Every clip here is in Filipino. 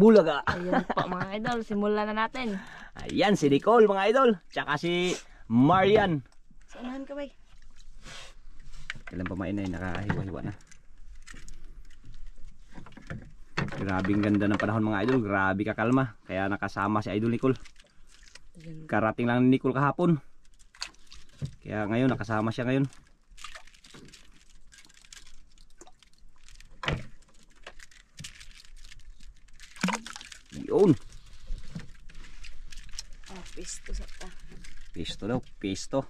Bulaga. Ayan po mga idol, simulan na natin. Ayan si Nicole mga idol. Tsaka si Marian. Sanahan ka ba? Kailan pa mainay, nakahiwa-hiwa na. Grabing ganda ng panahon mga idol. Grabe kakalma. Kaya nakasama si Idol Nicole. Karating lang ni Nicole kahapon. Kaya ngayon nakasama siya ngayon. Yun. Oh, pisto sa ta. Pisto daw, pisto.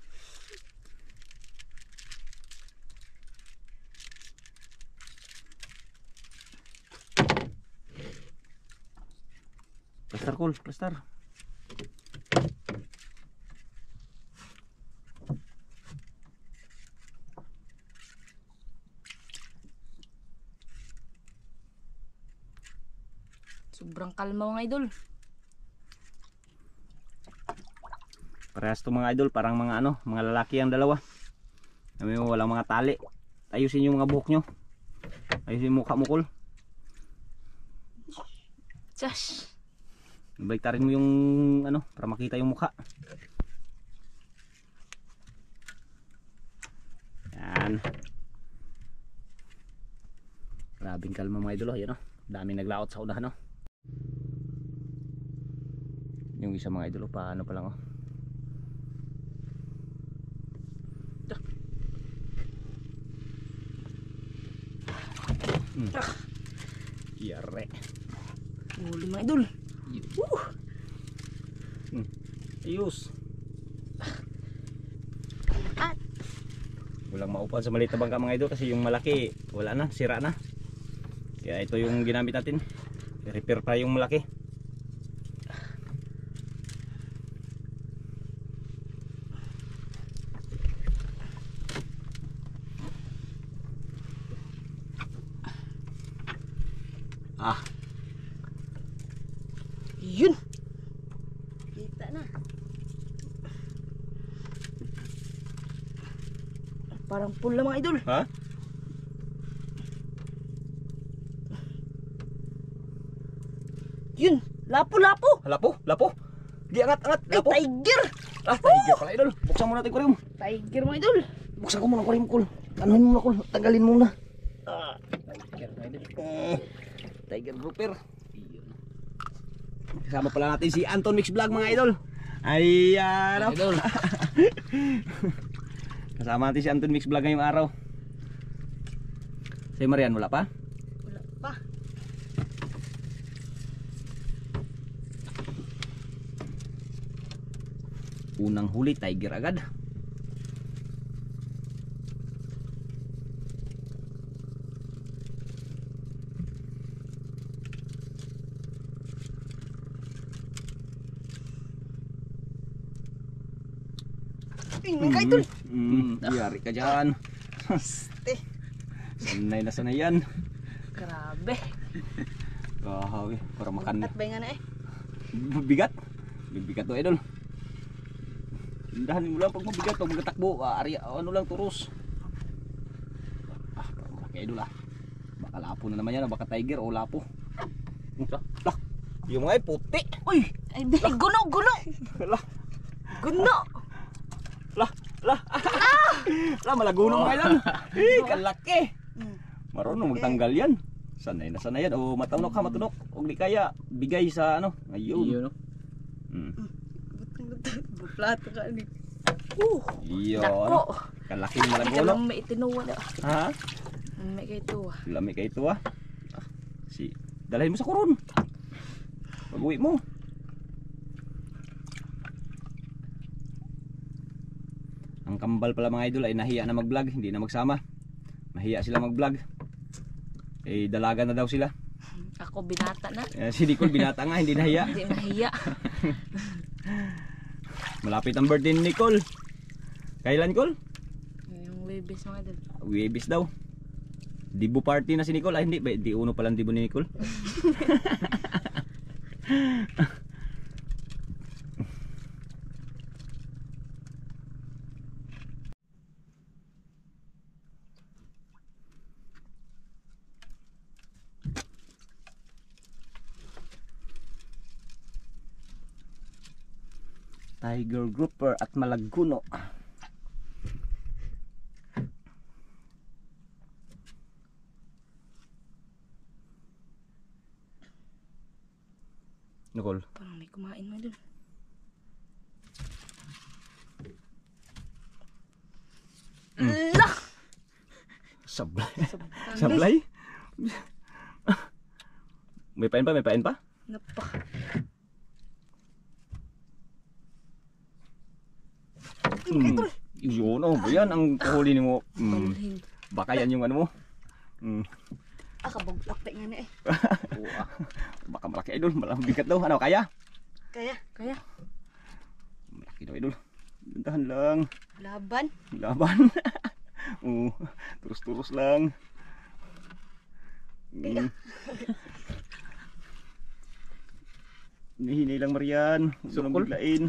Plaster cool, plaster. Sobrang kalma mga idol. Parehas to mga idol, parang mga ano, mga lalaki ang dalawa. Sabi mo walang mga tali. Ayusin yung mga buhok nyo. Ayusin yung mukha mo, Kol. Tsash. Baliktarin mo yung ano, para makita yung mukha. Yan. Grabing kalma mga idol, yan o. Daming naglaot sa unahan, no. Yung isa mga idol, paano pa lang, oh. Yare. Huli mga idol. Ayos. At Walang maupan sa maliit na bangka mga idol kasi yung malaki wala na, sira na. Kaya ito yung ginamit natin. I-repair pa yung malaki. Ah, yun. Kita na. Parang pula mga idol. ha? Yun. Lapo-lapo. Lapo, lapo. Di angat-angat, Ay, lapo. tiger. Ah, tiger pala idol. Buksan mo natin aquarium. Tiger mga idol. Buksan ko muna aquarium, Kol. Anuhin mo na, Kol. Tanggalin muna. Tiger na idol. Tiger grouper. Kasama pala natin si Anton Mix Vlog mga idol. Ayan. Idol. Kasama natin si Anton Mix Vlog ngayong araw. Si Marian wala pa? Wala pa. Unang huli, tiger agad. Ay, mga idol. Yari ka dyan. Este. Sanay na sanay yan. Grabe. Kahawi, para makan. At ba nga na eh. Bigat. Bigat to idol. Dahan mo lang pag mabigat, pag magtakbo, ano lang turos. Parang malaki idol Baka lapo na naman yan, baka tiger o lapo. Lah, yung mga puti. Uy, ay di, guno. Lah, Guno. lah. Lah, malaguno mga idol. Kalaki. Marunong magtanggal yan. Sanay na sanay yan. O matunok. O di kaya, bigay sa ano. Ayun. Buplato ka ni. Iyo. Dako. Kalaking Ikaw malaguno. lang may itinuwa na. Ha? May kayo ito Lami ka ito dalhin mo sa kuron. Pag-uwi mo. Ang kambal pala mga idol ay nahiya na mag-vlog, hindi na magsama. Mahiya sila mag-vlog. Eh dalaga na daw sila. Ako binata na. Si Nicole binata nga, hindi nahiya. Hindi nahiya. Malapit ang birthday ni Nicole. Kailan, Nicole? Yung Webes mga idol. Webis daw. Dibo party na si Nicole. Ay hindi, di uno palang dibo ni Nicole. Tiger grouper at malaguno. Nicole. Parang may kumain mo dun. Lah! Sablay. Sablay. Sablay? May pain pa? May pain pa? Napa. Yun, oh, yan ang huli mo. Balhin. Baka yan yung ano mo. Kabuglak nga na eh. Baka malaki idol, malang bigat daw. Ano, kaya? Kaya, Kaya? Malaki daw idol. Dandahan lang. laban. Laban. Turus-turus lang. Hinihinay lang Marian. Huwag mo nang biglain.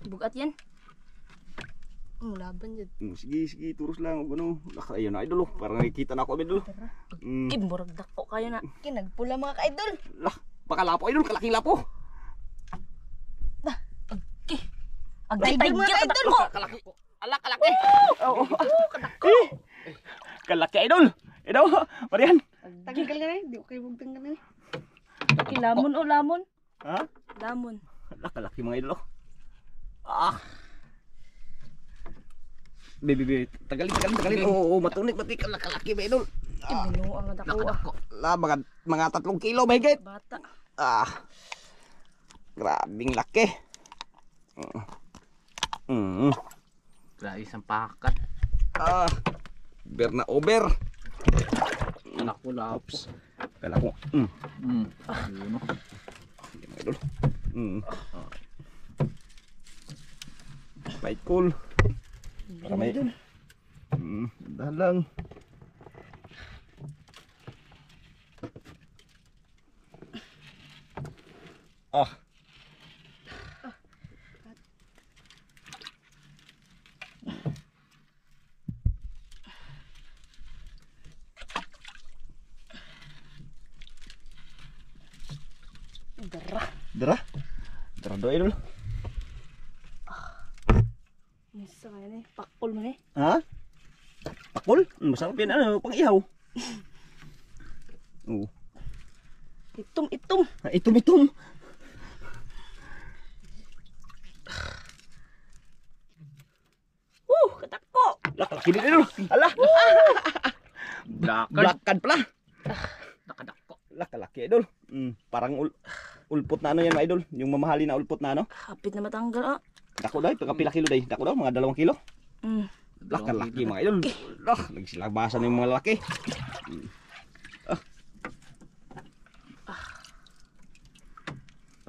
Bugat yan. Laban dyan. Sige, turus lang. Huwag ano. Ayun na idol. Parang nakikita na ako idol. Imborag dako kayo na. Kinagpula mga ka-idol. Lah, baka lapo idol. Kalaking lapo. Agay Tiger, mga tiger idol! ko. Kalaki. Alak, kalaki. Oo. Kalaki idol. Ito, Marian. Tanggal ka na eh. Di ko kayo magtanggal na eh. Lamon o lamon. Ha? Lamon. Alak, kalaki mga idol. Baby, tagalin. Oo, matunik, kalaki ba idol. Ibinuang nga dako. Mga 3 kilo mahigit. Bata. Grabing laki. Grabe isang pakat. Over na over. Anak ko laps. Kala ko. Yun o. Mga idol. Fight cool. Para may. Dahan lang. Dara do idol. Misa kaya na eh. Pakol mo na eh. Ha? Pakol? Masarap yan ano, pang ihaw. Itom. Itom. Katako. Laki din idol. Ala. Blackcard pala. Nakadako. Laki idol. Parang ulpot na ano yan mga idol. Yung mamahali na ulpot na ano. Hapit na matanggal ah. Dako daw, pagkapila kilo daw. Dako daw, mga 2 kilo. Laki mga idol. Nagsilabasan yung mga laki.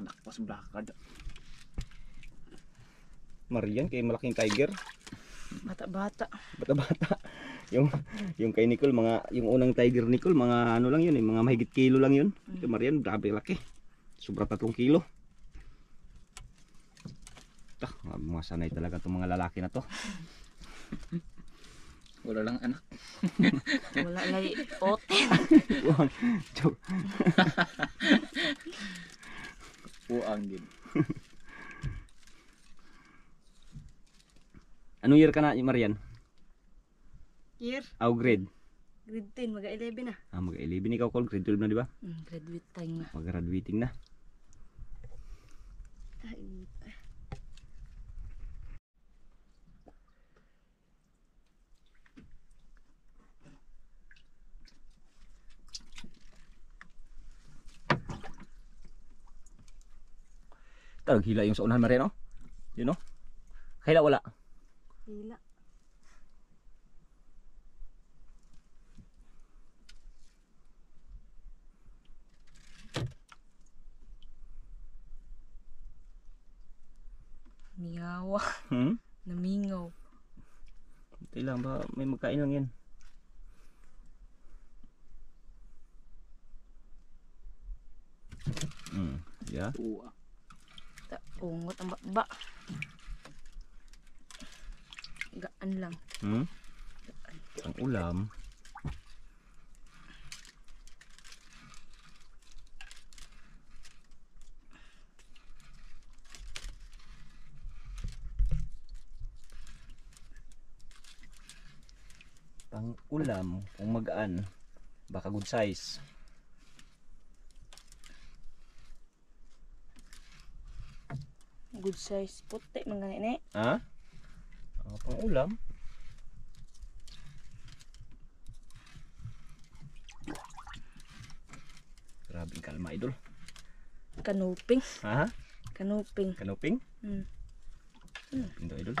Nakpas blackcard. Marian kay malaking tiger. Bata-bata. Bata-bata. Yung kay Nicole, yung unang tiger Nicole, mga ano lang yun, mga mahigit kilo lang yun. Yung Marian, grabe laki. Sobra 3 kilo. Mga sanay talaga itong mga lalaki na to. Wala lang anak. Wala lay ote. Puang din. Anong year ka na, Marian? Year. Grade? Grade 10, mag-11 na. Mag-11 ikaw, Cole. Grade 12 na, di ba? Graduate time na. Mag-graduating na. Tarag hila yung sa unahan, Marian, no? Yun, no? Hila wala. Hila. Miyawa. Namingaw. Hintay lang ba? May magkain lang yan. Yeah. Puang. Ungot ang baba. Gaan lang. Ang ulam. Pang ulam, kung magaan, baka good size. Good size. Puti mga ini. Ha? Pang ulam. Grabe kalma idol. Kanuping. Ha? Kanuping. Kanuping? Hmm. Indo idol.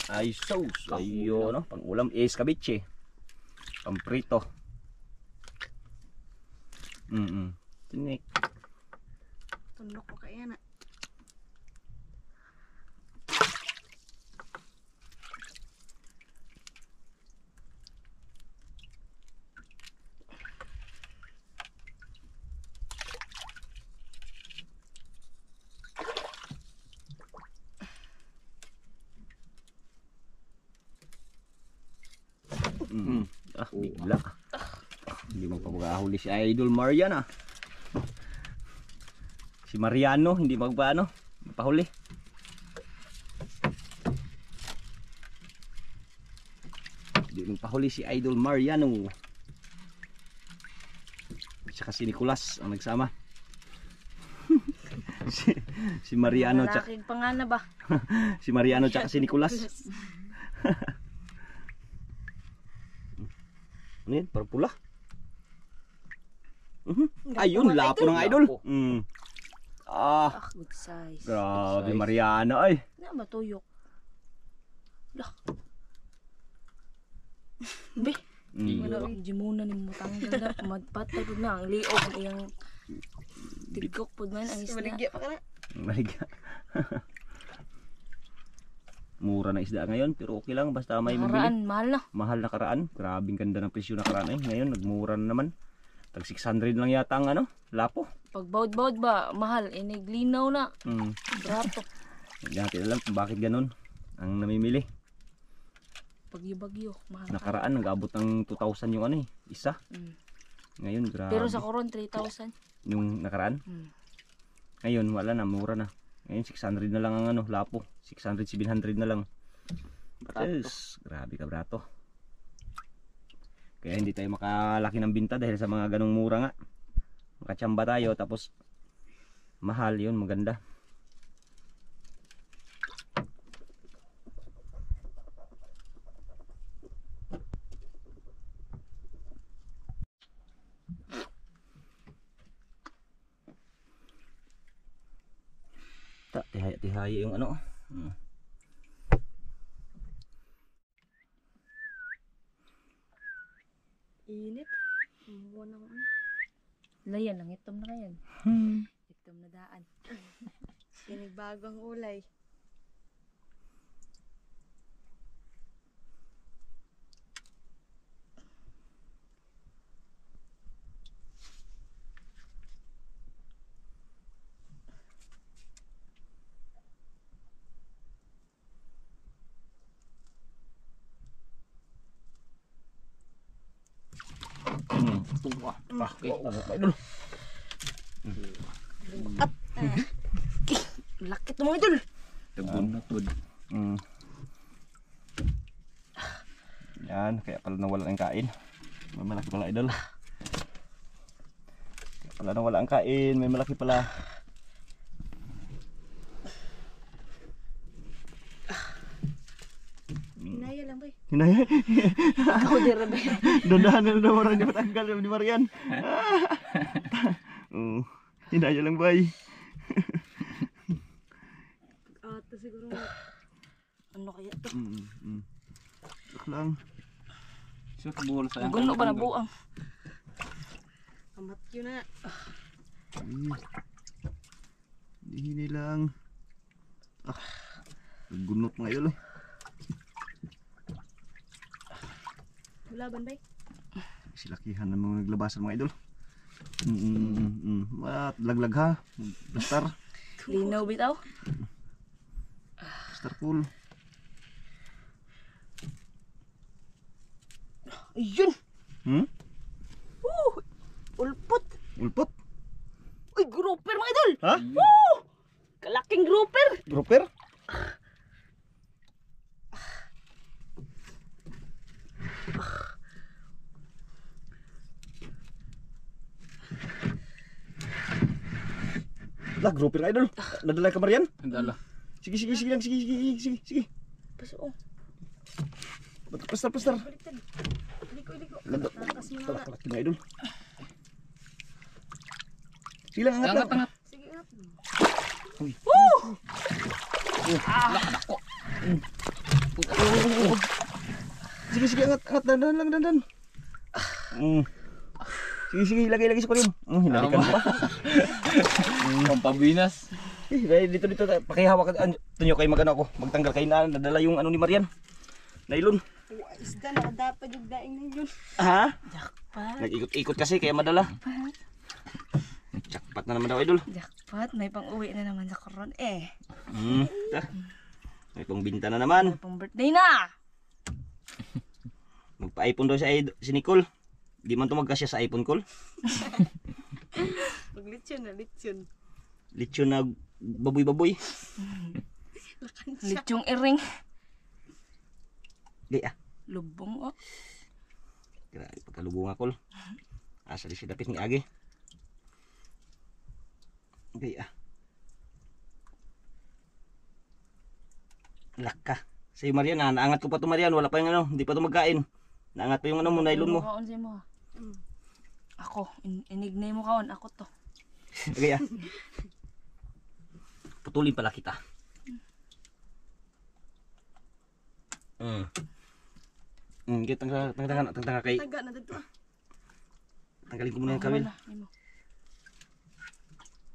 Ay sauce. Ayo no, pang ulam is kabiche. Pamprito. Tinik. Tundok ko kaya na. Bigla. Hindi magpapagahuli si Idol Marian ah. Si Mariano hindi magpaano, magpahuli. Hindi magpahuli si Idol Mariano. Tsaka si Nicolas ang nagsama. si Mariano tsaka Malaking pangana ba? si Mariano tsaka si Nicolas. Ano yan? Parang pula. Ayun, lapo ng idol. Good size. Grabe Mariana ay. Na matuyok. Lah. Be. Wala di muna ni mo tanggal na madpatay pud na ang liog ang iyang tigkok pud man ang isda. Maligya pa ka na. Maligya. Mura na isda ngayon pero okay lang basta may Karaan, mabili. mahal na. Mahal na karaan. Grabing ganda ng presyo na karaan ay. Ngayon nagmura na naman. Tag 600 lang yata ang ano, lapo. Pag bawd-bawd ba, mahal. Iniglinaw na. Brato. Hindi natin alam kung bakit ganun ang namimili. Bagyo-bagyo, mahal. Nakaraan nag-abot ng 2,000 yung ano eh, isa. Ngayon grabe. Pero sa koron 3,000. Yung nakaraan. Ngayon wala na, mura na. Ngayon 600 na lang ang ano, lapo. 600, 700 na lang. Yes, grabe ka brato. Kaya hindi tayo makalaki ng binta dahil sa mga ganong mura nga. Makachamba tayo tapos mahal yun, maganda. Tihaya yung ano. Init. Umuwa naman. Layan lang, itom na yan. Itom na daan. Pinagbago ang ulay. Laki ito mga idol. Tabon natud. Yan, kaya pala nawala ang kain. May malaki pala idol. Kaya pala nawala ang kain, may malaki pala. Hinaya lang ba eh. Hinaya. Ako di rabe. Dandahan na naman rin yung matanggal ni Marian. Hinaya lang ba Ito siguro. Ano kaya ito? Ito lang. So kabuhol sa Gulo ba na buang? Amat yun na. Hini lang. Gunot mga idol. Laban ba eh. Silakihan na mga naglabasan mga idol. Laglag ha. Blastar. Linaw bitaw. Blastar pool. Ayun. Ulpot. Ulpot. Uy, grouper mga idol. Ha? Kalaking grouper. Grouper? Lah, grouper ka idol. Nadala ka Marian? Dala. Sige, sige, sige lang, sige, sige, sige, sige. Paso. Pastar, pastar. Baliktad. Iliko. Lado. Takas mo na. Talak-talak na idol. Sige lang, angat lang. Angat. Sige nga. Sige, sige, angat, angat, dandan lang, dandan. Sige, sige, ilagay sa kulim. Hinalikan mo pa. Pampabinas. Dito, pakihawak ka. Tunyo kayo magano ako. Magtanggal kayo na, nadala yung ano ni Marian. Nailon. Isda, nakadapad yung daing na yun. Ha? Jackpot. Nag-ikot-ikot kasi, kaya madala. Jackpot na naman daw, idol. Jackpot. May pang-uwi na naman sa koron eh. May pangbinta na naman. May pang-birthday na. Magpa-iPhone daw si Nicole. Di man to magkasya sa iPhone call. Maglitsyon na, litsyon. Litsyon na baboy-baboy. Litsong iring. Gaya. Lubong oh. Grabe pagkalubong ako. Asa di si dapit ni Age. Gaya. Laka. Sa'yo Marian, naangat ko pa to Marian. Wala pa yung ano, hindi pa to magkain. Naangat pa yung ano mo, nylon mo. Kaon sa'yo mo. Ako, inignay mo kaon. Ako to. Gaya. Putulin pala kita. Tangga kay. Taga na dito ah. Tanggalin ko muna yung kawil. Wala, imo.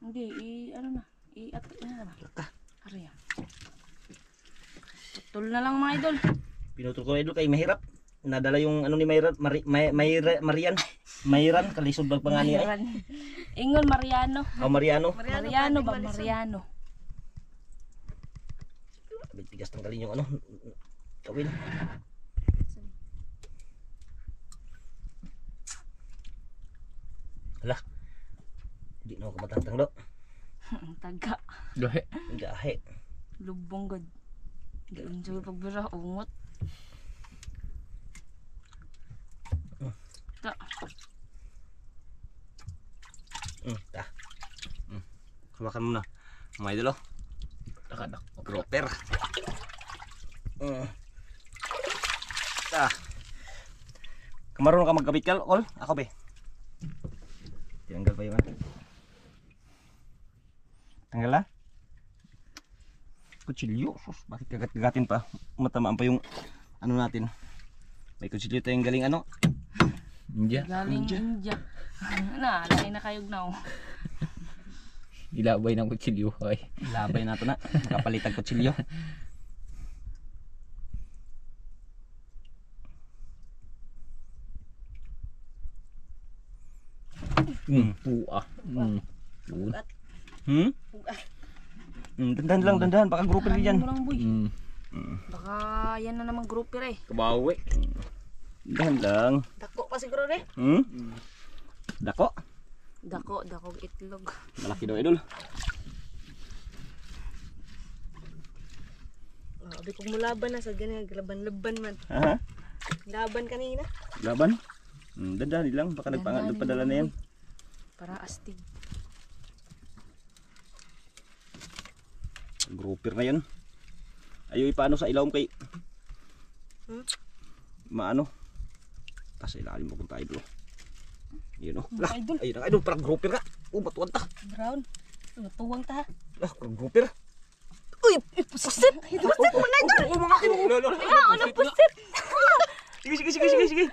Hindi, ano na. I-atik na naman. Ari yan. Putol na lang mga idol. Pinutol ko idol kay mahirap. Nadala yung ano ni Marian. Mayran kalisod bag pangani ay. Ingon Mariano. Oh Mariano. Mariano ba? Mariano. Tigas tanggalin yung ano kawil. Hala. Di na ako matangtang do. Taga. Gahe. Gahe. Lubong god. Ga-enjoy pagbira. Ungot. Ta. Ta. Hawakan mo na. Mga idol oh. Nakadak. Grouper. Ta. Kamaroon ka magkabit kal, Ol? Ako be. Tinanggal pa yung ano. Tanggal na? Kutsilyo. Sus, bakit kagat-kagatin pa? Matamaan pa yung ano natin. May kutsilyo tayong galing ano. India. Galing India. Na, laki na kayog na oh. Ilabay ng kutsilyo ay. Labay nato na. Kapalit ang kutsilyo. Puwa. Pugat. Pugat. Dandan lang, dandan. Baka grouper din yan. Ano lang boy. Baka yan na naman grouper eh. Kabawi. Dandan lang. Dako pa siguro rin. Dako. Dako itlog. Malaki daw idol. Abi kong mulaban na sa ganyan. Laban-laban man. Ha? Laban kanina. Laban? Dandan lang. Baka nagpadala na yan. Para astig. Grouper na yan. Ayaw ipaano sa ilawom kay maano. Kasi ilalim mo kung tayo idol. Yun o. Lah, Idol. ayun ang idol. Parang grouper ka. Batuan ta. Brown. Tuwang ta. Lah, parang grouper. Uy, pusit. Pusit mo na idol. Oo mga idol. Lolo. Ano pusit? Sige.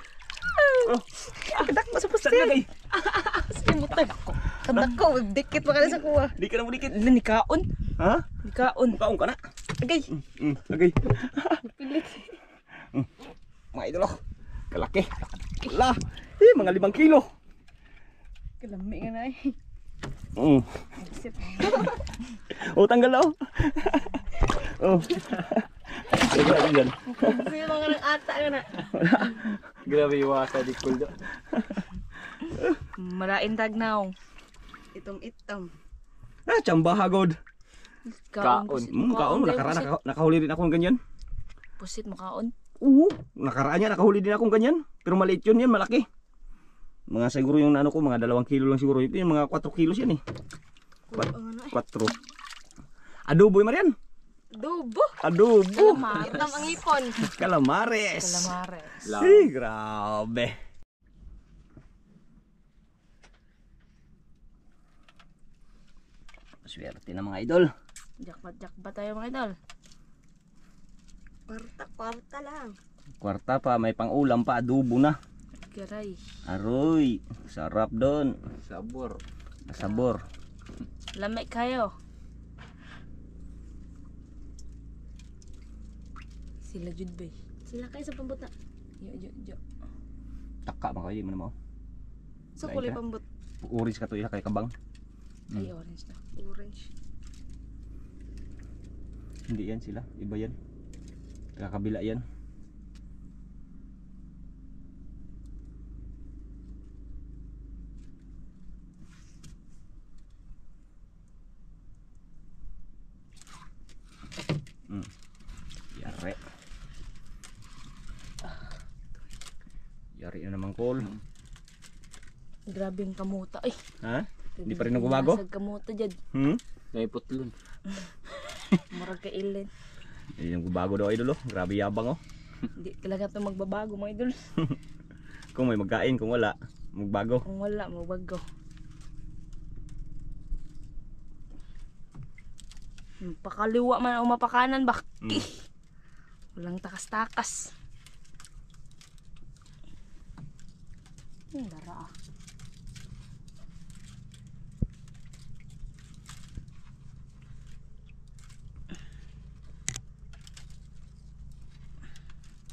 Kadak mo sa pusit. Saan lagay? Sige mo to. Kadak ko. Dikit pa ka na sa kuha. Di ka na mo dikit. Nikaon. Ha? Nikaon. Kaong ka na. Agay. Lagay. Pilit. Mga idol oh. Kalaki. Lah, mga 5 kilo. Kalami nga na eh. Pusit. Oh, tanggal na oh. Oh. Grabe yan. Sige mga nang ata ka na. Grabe iwasa di kuldo. Marain tagnaw. Itom-itom. Chamba hagod. Kaon. Kaon. Nakahuli rin ako ng ganyan. Pusit mo kaon. Oo. Nakaraan niya, nakahuli din akong ganyan. Pero maliit yun yan, malaki. Mga siguro yung ano ko, mga 2 kilo lang siguro. Yung mga 4 kilos yan eh. Ang ano eh. 4. Adobo Marian. Adobo. Adobo. Calamares. Itam ang ipon. Calamares. Calamares. Grabe. Swerte na mga idol. Jackpot tayo mga idol. Kwarta lang. Kwarta pa, may pang-ulam pa, adobo na. Garay. Aroy, sarap doon. Sabor. Sabor. Lamay kayo. Sila jud bay. Sila kayo sa pambuta. Yo. Taka ba kayo, di mo na mo? So Lain kulay ka? pambut. Orange ka to, kay kabang. Ay orange na. Orange. Hindi yan sila, iba yan. Kakabila yan. Yari. Yari na naman call. Grabe yung kamuta. Ay. Ha? Hindi pa rin nagbabago? Nasag kamuta dyan. May putlon. Murag ka ilin. Yung bago daw idol oh. Grabe yabang oh. Hindi talaga ito magbabago mga idol. Kung may magkain, kung wala, magbago. Kung wala, magbago. Pakaliwa man o mapakanan ba? Walang takas-takas. Dara ah.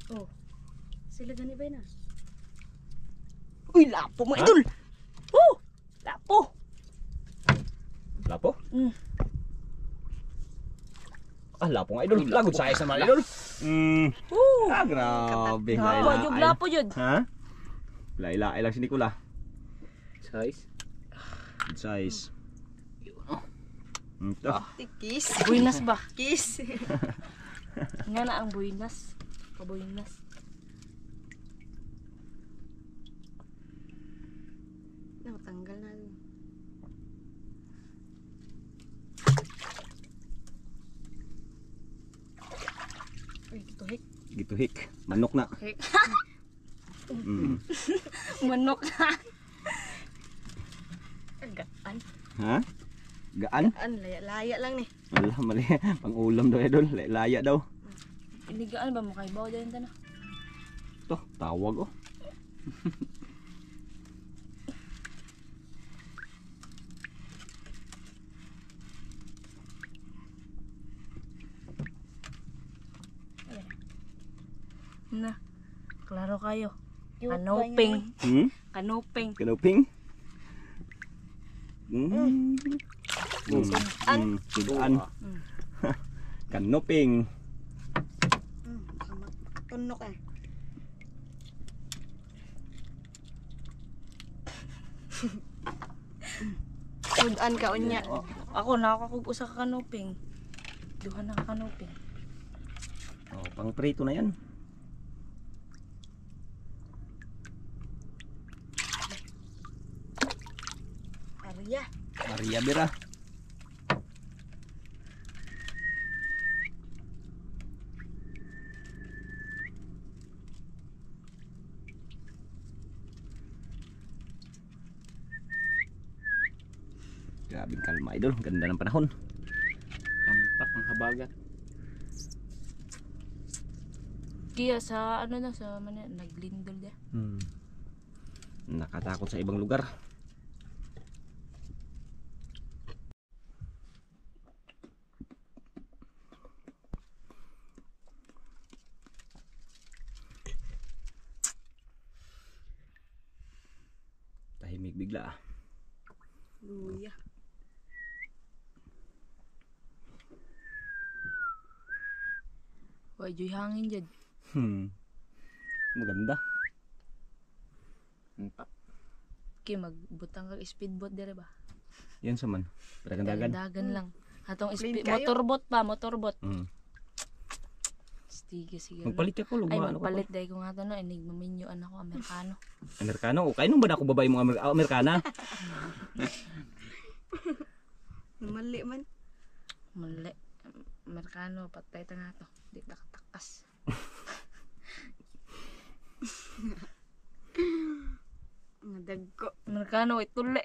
Oh. Sila gani ba na? Uy, lapo mga Ha? idol! Oh! Lapo! Lapo? Mm. Ah, lapo nga idol. Lagod sa ayos naman idol. Grabe. Lapo, yung lapo yun. Ha? Lailay lang si Nicola. Size. Good size. Ito. Kiss. Buinas ba? Kiss. Nga na ang buinas. Pabuinas. Tanggal na. Uy, ito hik. Gituhik. Manok na. Hik. Manok na. Gaan. Ha? Gaan? Gaan, laya-laya lang ni. Wala, mali. Pang-ulam daw idol. Laya daw. Iligaan ba mo kay bawa dyan na? Ito, tawag oh. Na. Klaro kayo. Kanoping. Kanoping. Kanuping? Sugaan. Kanuping. Tunok eh. Sudan ka unya. Ako nakakakog usa ka kanoping. Duha na ka kanoping. Oh, pang prito na yan. Arya. Maria Bira. Grabing kalma idol, ganda ng panahon. Tampak ang habagat. Kaya sa ano na sa naglindol dia. Nakatakot sa ibang lugar. Tahimik bigla ah. Luya. Wa joy hangin dyan. Maganda. Tampak. Kaya magbutang kag speedboat dire ba? Yan sa man. Dagan-dagan. Dagan lang. Atong Plain kayo. motorbot pa, motorbot. Sige. Magpalit ako Ay, lugma ano ko. magpalit dahil ko nga ito, no? Enigma menu, anak ko, Amerikano. Amerikano. O kailan ba na ako babae mong Amerikana? Namali man. Mali. Amerikano, patay ta nga to. Di takatakas. Ang dagko. Amerikano, ay tuli.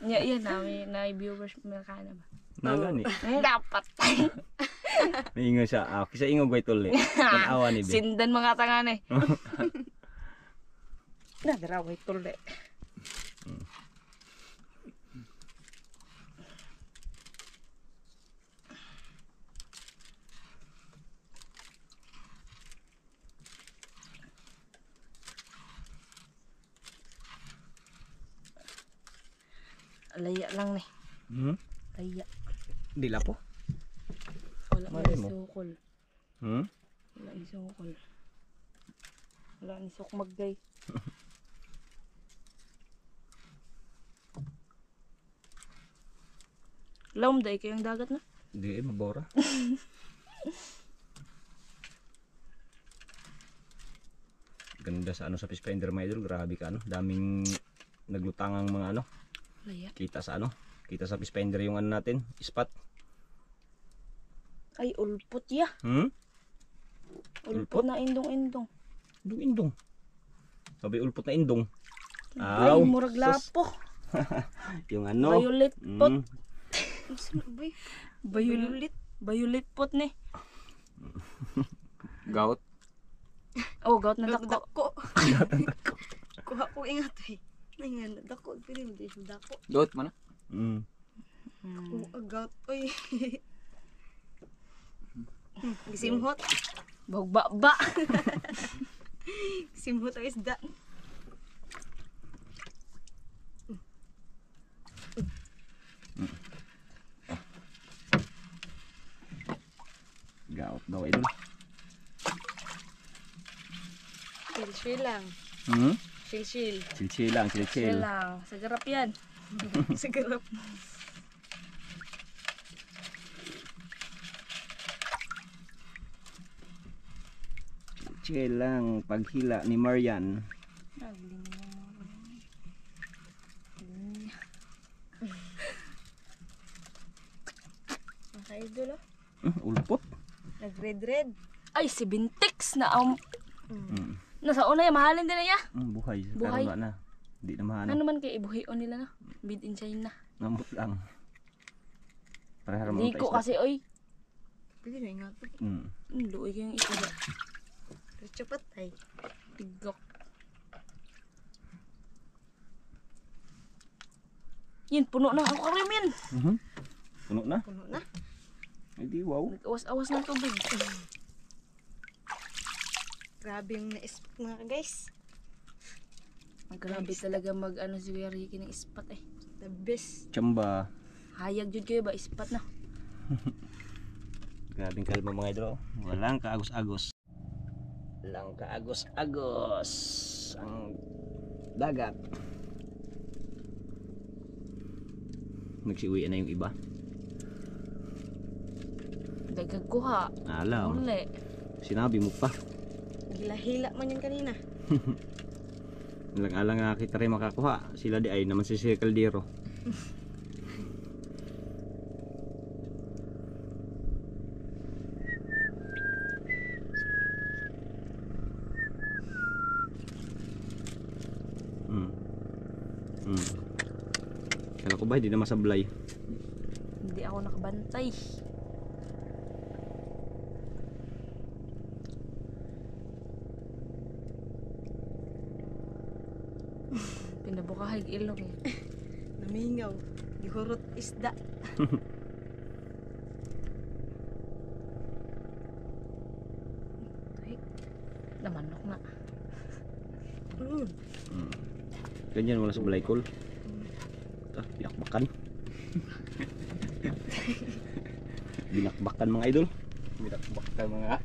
Yan, na viewers Amerikano ba? Nagani. Dapat. Maingon siya. Kisa ingo gay tuli. Tanawa ni Be. Sindan mga tangan eh. Nadaraway tuli. Laya lang nih. Laya. Di lapo. Wala Malay ni mo. sukol. Wala ni sukol. Wala ni sukmaggay. Lawm day kayong dagat na. Di mabora. Ganda sa sa fish finder mga idol. Grabe ka daming naglutangang mga Laya. kita sa kita sa fish finder yung natin, spot. Ay, ulpot ya. Ulpot? Ulpot na indong-indong. Indong. Sabi ulpot na indong. Ay, murag lapo. Yung Violet pot. Boy. Violet pot ni. Gout. Oh, gout na dako. Dako. Kuha ko ingat eh. Nangan, dako. Pili mo din siya dako. Gout man na. Gout. Uy. Gisimhot. Bagba-ba. Gisimhot ang isda. Gout daw idol. Chill lang. Chill. Chill lang, chill. Chill lang. Sagarap yan. Sagarap. Chill lang paghila ni Marian. Mga idol oh. Ulpot. Nag-red. Ay, si Bintix na Mm. nasa una yan, mahalin din na ya. Buhay. Buhay. Pero na. Di na mahano. Ano man kay ibuhion nila na. Made in China. Nambot lang. Para haram Di ko kasi, oy. Pili na ingat. Luoy kayong isda. Cepat ay. Tigok. Yan, puno na ako karim yan. Puno na. Puno na. Ay di wow. Nag-awas-awas ng tubig. Grabe yung na-spot mga guys. Ang grabe talaga mag-ano si Kuya Ricky ng ispat eh. The best. Chamba. Hayag jud kayo ba ispat na. Grabing kalma mga idol. Walang kaagos-agos. Walang kaagos-agos. Ang dagat. Nagsiuwi na yung iba. Dagag kuha. Alaw. Uli. Sinabi mo pa. Hila-hila man yan kanina. Alang-alang nga kita rin makakuha. Sila di ay naman si Kaldero. Kala ko ba hindi na masablay? Hindi ako nakabantay. Pinabukahig ilong eh. Namingaw. Gihurot isda. Namanok na. Ganyan wala sa balay kol. Binakbakan. Binakbakan mga idol. Binakbaktan mga.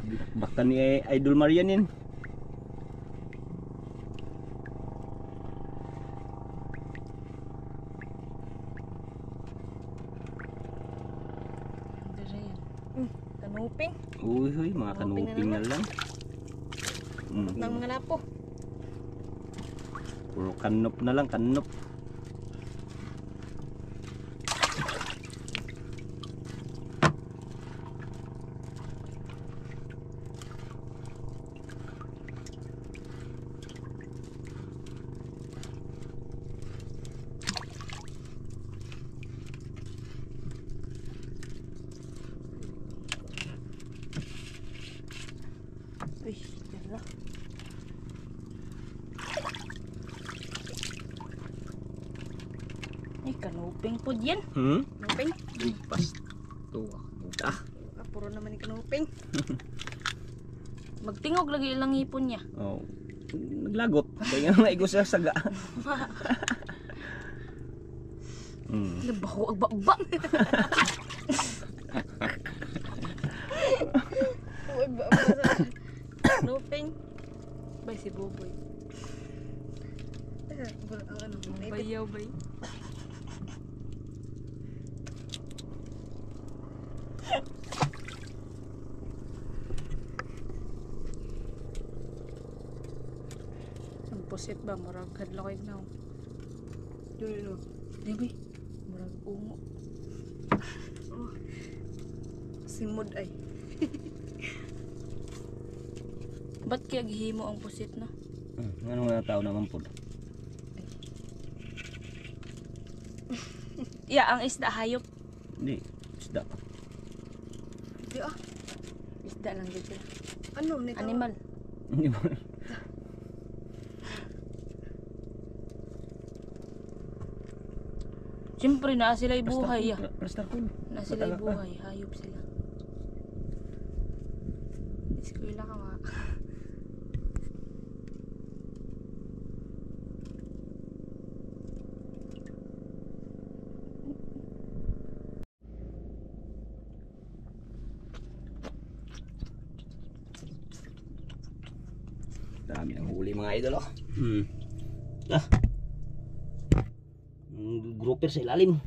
Binakbakan ni Idol Marian yan. Dire yan. Kanuping. Uy, mga kanuping na lang. Ng mga lapo. Puro kanop na lang, kanop. Uy, dala. Ay, kanuping po yan. Kanuping. Pas. Tuwa. Ah, Puro naman yung kanuping. Magtingog lagi ilang ipon niya. oh. Naglagot. Kaya nga naigo siya saga. Nabaho agba-agba. Uy, ba sa kanuping. Bay si Boboy. Ang ano, Bayaw bay. Ang pusit ba? Murag hadlaw kayo na. yun. Di ba? Murag ungo. Simod ay. Ba't kaya gihimo ang pusit na? Ano nga tao naman po? Yeah, ang isda hayop. Hindi, isda. Di ah. Isda lang dito sila. Ano nito? Animal. Hindi mo. Siyempre na sila buhay. Prestar ko. Na sila buhay. Hayop sila. Eskwela ka nga. Dami ng huli mga idol oh. Ah. Grouper sa ilalim.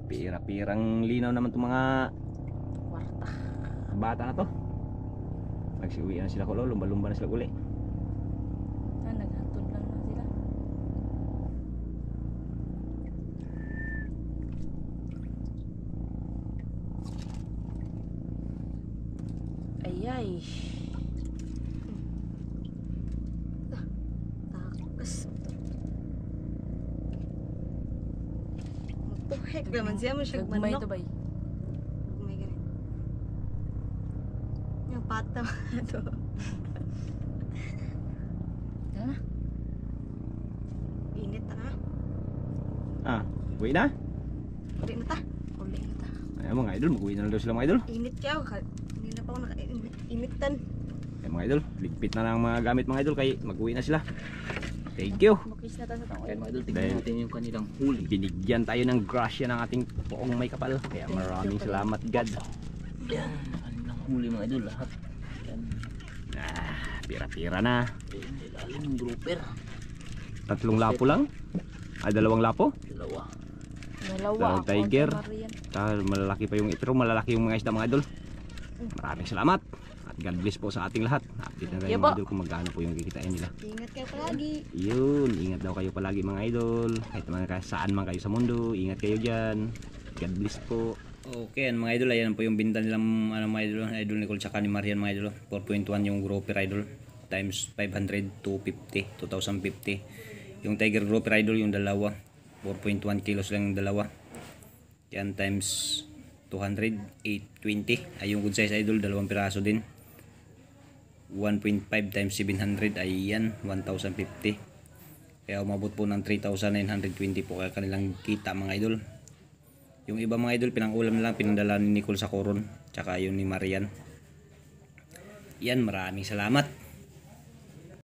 Pira-pirang linaw naman itong mga Kwarta. bata na to. Nagsiuwi na sila kulo, lumba-lumba na sila uli. Ah, naghatod lang na sila. Ayay. Takas. Magpuhek naman siya mo siya Gagmay manok. to bay. Oh my God. Yung pata to. Yan na. Init na nga. Ah, uwi na? Uli na ta. Uli na ta. Ay mga idol, mag-uwi na lang daw sila mga idol. Init kaya. Hindi na pa ako naka-initan. Ay mga idol, ligpit na lang mga gamit mga idol kay mag-uwi na sila. Thank you. Bukis na ta sa Kaya tao. mga idol, tignan Dahil- natin yung kanilang huli. Binigyan tayo ng grasya ng ating poong may kapal. Kaya maraming salamat God. Yan, kanilang huli mga idol lahat. Yan, Ah, pira-pira na. yung ilalim ng grouper. 3 lapo lang. Ah, 2 lapo. Dalawa. Dalawa. Dalawang tiger. Marian. Malalaki pa yung itro, malalaki yung mga isda mga idol. Maraming salamat. At God bless po sa ating lahat. Update na tayo Yeah, mga po. idol kung magkano po yung kikitain nila. Ingat kayo palagi. Yun, ingat daw kayo palagi mga idol. Kahit man saan man kayo sa mundo, ingat kayo dyan. God bless po. Okay, mga idol, ayan po yung binta nilang mga idol, idol Nicole tsaka ni Marian mga idol. 4.1 yung grouper idol times 500, 250, 2,050. Yung tiger grouper idol yung dalawa, 4.1 kilos lang yung dalawa. Yan times 200, 820. Ay yung good size idol, 2 piraso din. 1.5 times 700 ay yan 1,050. Kaya umabot po ng 3,920 po kaya kanilang kita mga idol. Yung iba mga idol pinangulam na lang, pinandala ni Nicole sa Coron tsaka yung ni Marian. Yan, maraming salamat.